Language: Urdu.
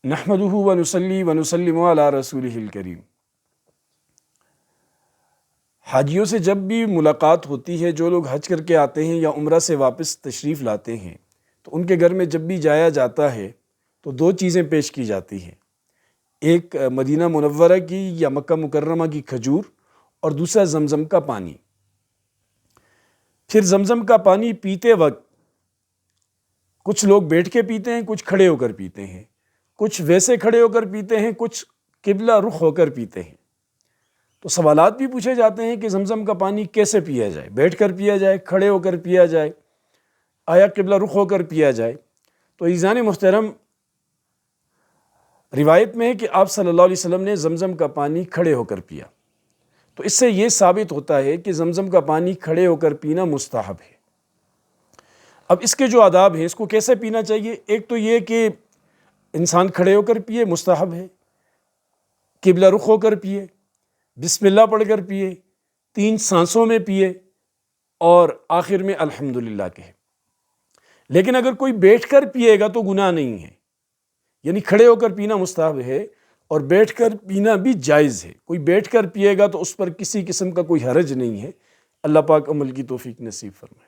نحمدہ ونصلی ونسلم علی رسولہ الکریم۔ حاجیوں سے جب بھی ملاقات ہوتی ہے، جو لوگ حج کر کے آتے ہیں یا عمرہ سے واپس تشریف لاتے ہیں، تو ان کے گھر میں جب بھی جایا جاتا ہے تو دو چیزیں پیش کی جاتی ہیں، ایک مدینہ منورہ کی یا مکہ مکرمہ کی کھجور اور دوسرا زمزم کا پانی۔ پھر زمزم کا پانی پیتے وقت کچھ لوگ بیٹھ کے پیتے ہیں، کچھ کھڑے ہو کر پیتے ہیں، کچھ ویسے کھڑے ہو کر پیتے ہیں، کچھ قبلہ رخ ہو کر پیتے ہیں۔ تو سوالات بھی پوچھے جاتے ہیں کہ زمزم کا پانی کیسے پیا جائے، بیٹھ کر پیا جائے، کھڑے ہو کر پیا جائے، آیا قبلہ رخ ہو کر پیا جائے۔ تو عزیزان محترم، روایت میں ہے کہ آپ صلی اللہ علیہ وسلم نے زمزم کا پانی کھڑے ہو کر پیا، تو اس سے یہ ثابت ہوتا ہے کہ زمزم کا پانی کھڑے ہو کر پینا مستحب ہے۔ اب اس کے جو آداب ہیں، اس کو کیسے پینا چاہیے؟ ایک تو یہ کہ انسان کھڑے ہو کر پیے، مستحب ہے، قبلہ رخ ہو کر پیے، بسم اللہ پڑھ کر پیے، 3 سانسوں میں پیے اور آخر میں الحمدللہ کہے۔ لیکن اگر کوئی بیٹھ کر پیے گا تو گناہ نہیں ہے، یعنی کھڑے ہو کر پینا مستحب ہے اور بیٹھ کر پینا بھی جائز ہے۔ کوئی بیٹھ کر پیے گا تو اس پر کسی قسم کا کوئی حرج نہیں ہے۔ اللہ پاک عمل کی توفیق نصیب فرمائے۔